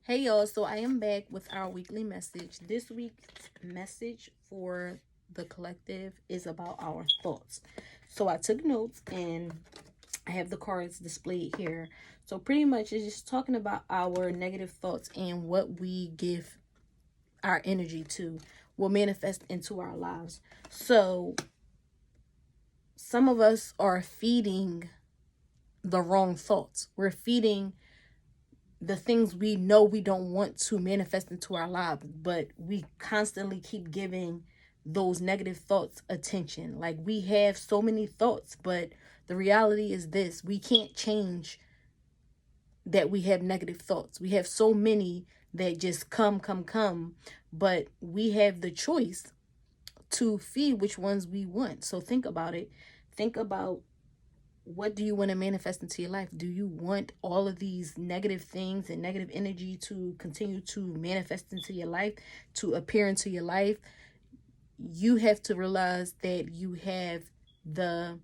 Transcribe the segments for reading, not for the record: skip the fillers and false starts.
Hey y'all, so I am back with our weekly message. This week's message for the collective is about our thoughts. So I took notes and I have the cards displayed here. So pretty much it's just talking about our negative thoughts and what we give our energy to will manifest into our lives. So some of us are feeding the wrong thoughts. We're feeding the things we know we don't want to manifest into our lives, but we constantly keep giving those negative thoughts attention. Like, we have so many thoughts, but the reality is this: we can't change that we have negative thoughts. We have so many that just come, but we have the choice to feed which ones we want. So think about it. Think about, what do you want to manifest into your life? Do you want all of these negative things and negative energy to continue to manifest into your life, to appear into your life? You have to realize that you have the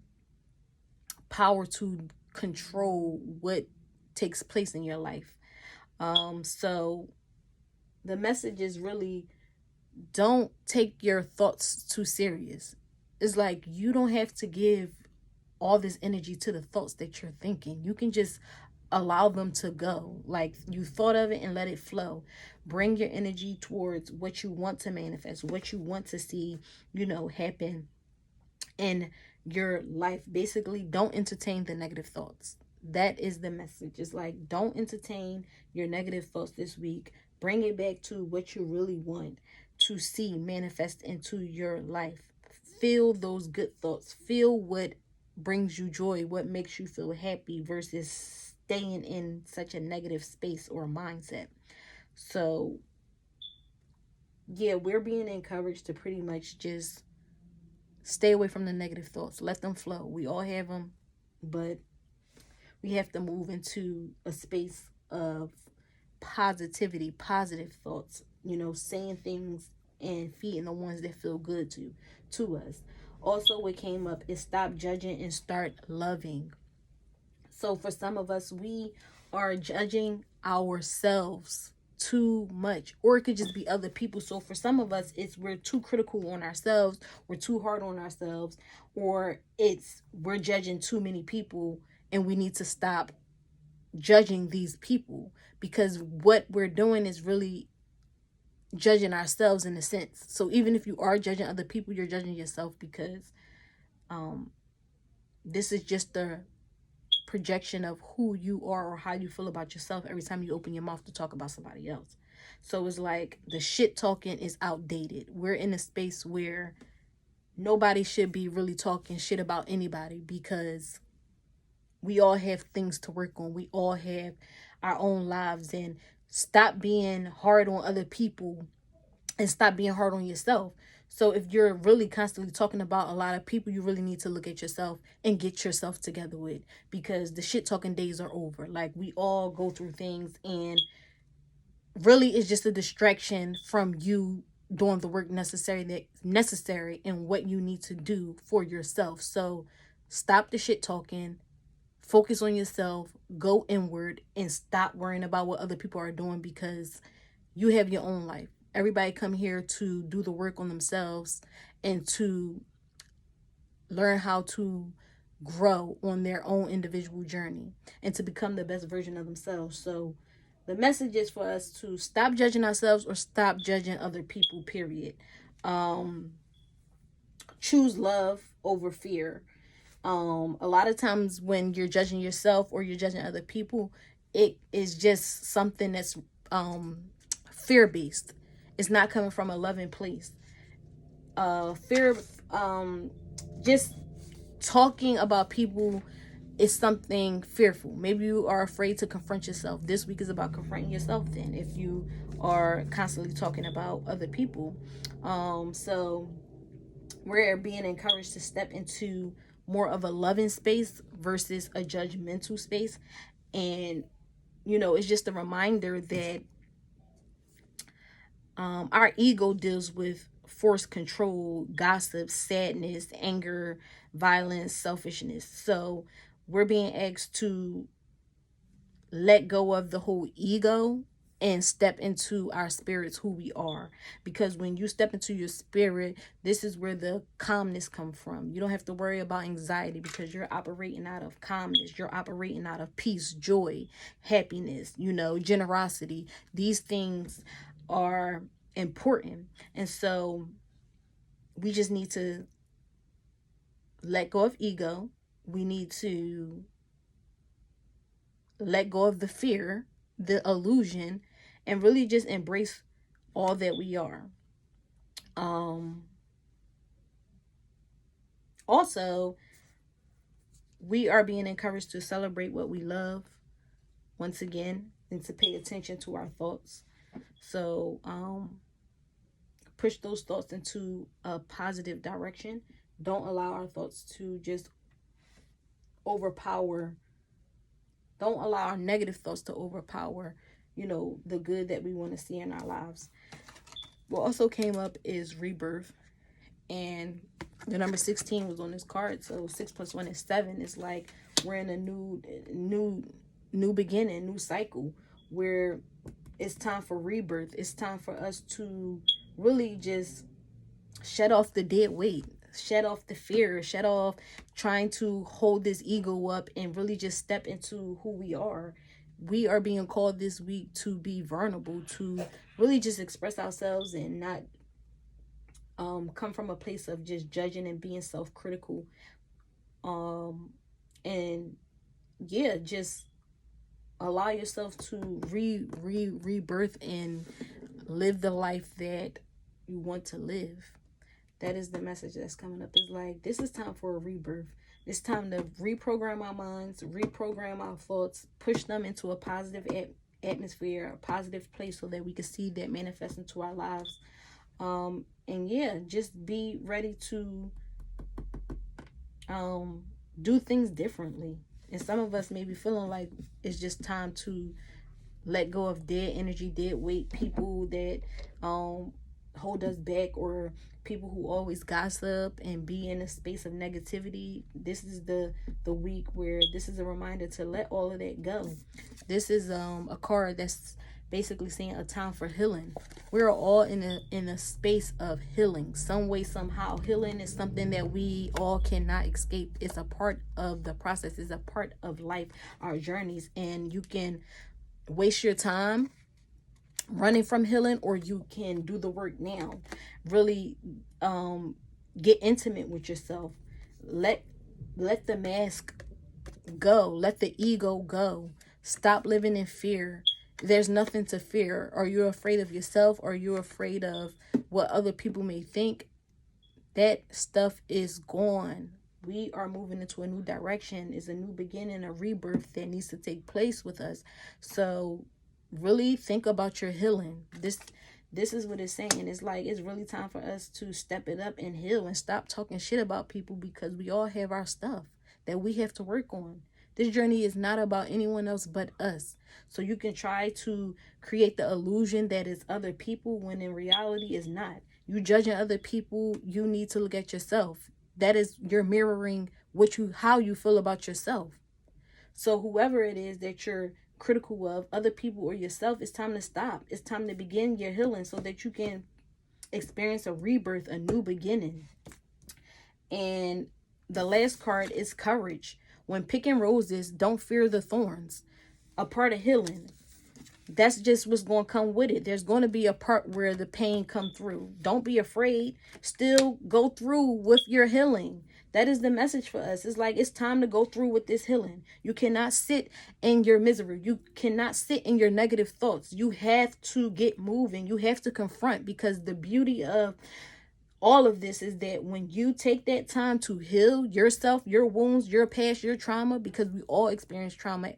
power to control what takes place in your life. So the message is really, don't take your thoughts too serious. It's like, you don't have to give all this energy to the thoughts that you're thinking. You can just allow them to go. Like, you thought of it and let it flow. Bring your energy towards what you want to manifest, what you want to see, happen in your life. Basically, don't entertain the negative thoughts. That is the message. It's like, don't entertain your negative thoughts this week. Bring it back to what you really want to see manifest into your life. Feel those good thoughts. Feel what brings you joy, what makes you feel happy, versus staying in such a negative space or mindset. So, yeah, we're being encouraged to pretty much just stay away from the negative thoughts. Let them flow. We all have them, but we have to move into a space of positivity, positive thoughts, saying things and feeding the ones that feel good to us. Also, what came up is stop judging and start loving. So for some of us, we are judging ourselves too much, or it could just be other people. So for some of us, it's we're too critical on ourselves, we're too hard on ourselves, or it's we're judging too many people, and we need to stop judging these people, because what we're doing is really judging ourselves in a sense. So even if you are judging other people, you're judging yourself, because this is just the projection of who you are or how you feel about yourself every time you open your mouth to talk about somebody else. So it's like, the shit talking is outdated. We're in a space where nobody should be really talking shit about anybody, because we all have things to work on. We all have our own lives, and stop being hard on other people and stop being hard on yourself. So if you're really constantly talking about a lot of people, you really need to look at yourself and get yourself together with, because the shit talking days are over. Like, we all go through things, and really it's just a distraction from you doing the work necessary and what you need to do for yourself. So stop the shit talking, focus on yourself, go inward, and stop worrying about what other people are doing, because you have your own life. Everybody come here to do the work on themselves and to learn how to grow on their own individual journey and to become the best version of themselves. So the message is for us to stop judging ourselves or stop judging other people, period. Choose love over fear. A lot of times when you're judging yourself or you're judging other people, it is just something that's fear based. It's not coming from a loving place. Fear, just talking about people is something fearful. Maybe you are afraid to confront yourself. This week is about confronting yourself then, if you are constantly talking about other people. So we're being encouraged to step into more of a loving space versus a judgmental space. And it's just a reminder that our ego deals with forced control, gossip, sadness, anger, violence, selfishness. So we're being asked to let go of the whole ego and step into our spirits, who we are. Because when you step into your spirit, this is where the calmness comes from. You don't have to worry about anxiety because you're operating out of calmness. You're operating out of peace, joy, happiness, generosity. These things are important. And so we just need to let go of ego. We need to let go of the fear, the illusion, and really just embrace all that we are. Also, we are being encouraged to celebrate what we love once again, and to pay attention to our thoughts. So push those thoughts into a positive direction. Don't allow our thoughts to just overpower. Don't allow our negative thoughts to overpower, the good that we want to see in our lives. What also came up is rebirth. And the number 16 was on this card. So 6 plus 1 is 7. It's like we're in a new beginning, new cycle, where it's time for rebirth. It's time for us to really just shed off the dead weight, shed off the fear, shed off trying to hold this ego up, and really just step into who we are. We are being called this week to be vulnerable, to really just express ourselves and not come from a place of just judging and being self-critical. And yeah, just allow yourself to rebirth and live the life that you want to live. That is the message that's coming up. It's like, this is time for a rebirth. It's time to reprogram our minds, reprogram our thoughts, push them into a positive atmosphere, a positive place, so that we can see that manifest into our lives. And yeah, just be ready to do things differently. And some of us may be feeling like it's just time to let go of dead energy, dead weight, people that hold us back, or people who always gossip and be in a space of negativity. This is the week where this is a reminder to let all of that go. This is a card that's basically saying a time for healing. We're all in a space of healing, some way, somehow. Healing is something that we all cannot escape. It's a part of the process. It's a part of life, our journeys. And you can waste your time running from healing, or you can do the work now. Really get intimate with yourself. Let the mask go. Let the ego go. Stop living in fear. There's nothing to fear. Are you afraid of yourself? Are you afraid of what other people may think? That stuff is gone. We are moving into a new direction. It's a new beginning, a rebirth that needs to take place with us. So really think about your healing. This is what it's saying. It's like, it's really time for us to step it up and heal and stop talking shit about people, because we all have our stuff that we have to work on. This journey is not about anyone else but us. So you can try to create the illusion that it's other people, when in reality it's not. You judging other people, you need to look at yourself. That is, you're mirroring how you feel about yourself. So whoever it is that you're critical of, other people or yourself, it's time to stop. It's time to begin your healing, so that you can experience a rebirth, a new beginning. And the last card is courage. When picking roses, don't fear the thorns. A part of healing. That's just what's going to come with it. There's going to be a part where the pain come through. Don't be afraid. Still go through with your healing. That is the message for us. It's like, it's time to go through with this healing. You cannot sit in your misery. You cannot sit in your negative thoughts. You have to get moving. You have to confront, because the beauty of all of this is that when you take that time to heal yourself, your wounds, your past, your trauma, because we all experience trauma.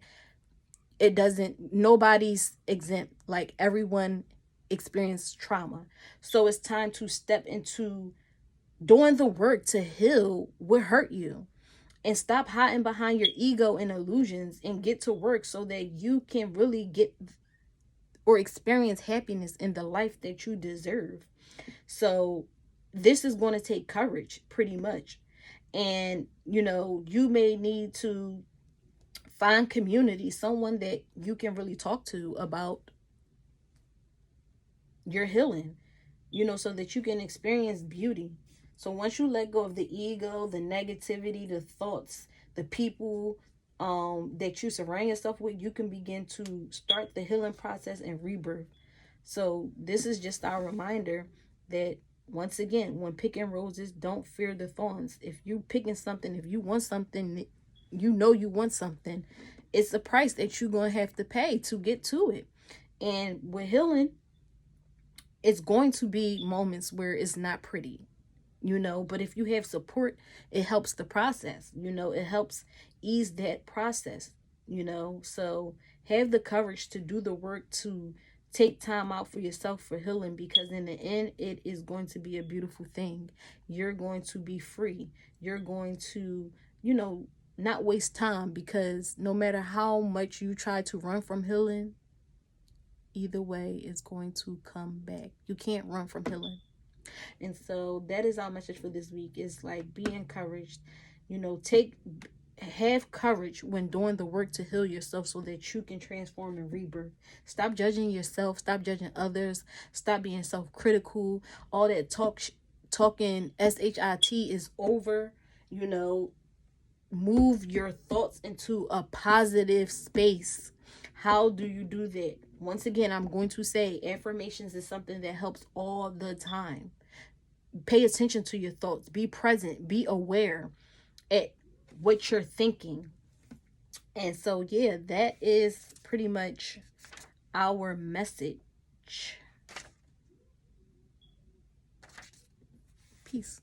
Nobody's exempt. Like, everyone experienced trauma. So it's time to step into doing the work to heal what hurt you, and stop hiding behind your ego and illusions, and get to work, so that you can really get or experience happiness in the life that you deserve. So this is going to take courage, pretty much. And you may need to find community, someone that you can really talk to about you're healing, you know, so that you can experience beauty. So once you let go of the ego, the negativity, the thoughts, the people that you surround yourself with, you can begin to start the healing process and rebirth. So this is just our reminder that, once again, when picking roses, don't fear the thorns. If you picking something, if you want something, you know you want something, it's a price that you're going to have to pay to get to it. And with healing, it's going to be moments where it's not pretty, you know, but if you have support, it helps the process, you know, it helps ease that process, you know. So have the courage to do the work, to take time out for yourself for healing, because in the end, it is going to be a beautiful thing. You're going to be free. You're going to, you know, not waste time, because no matter how much you try to run from healing, either way, it's going to come back. You can't run from healing. And so that is our message for this week. Is like, be encouraged, you know, have courage when doing the work to heal yourself, so that you can transform and rebirth. Stop judging yourself, stop judging others, stop being self-critical. All that talking shit is over, you know. Move your thoughts into a positive space. How do you do that? Once again, I'm going to say affirmations is something that helps all the time. Pay attention to your thoughts. Be present. Be aware at what you're thinking. And so, yeah, that is pretty much our message. Peace.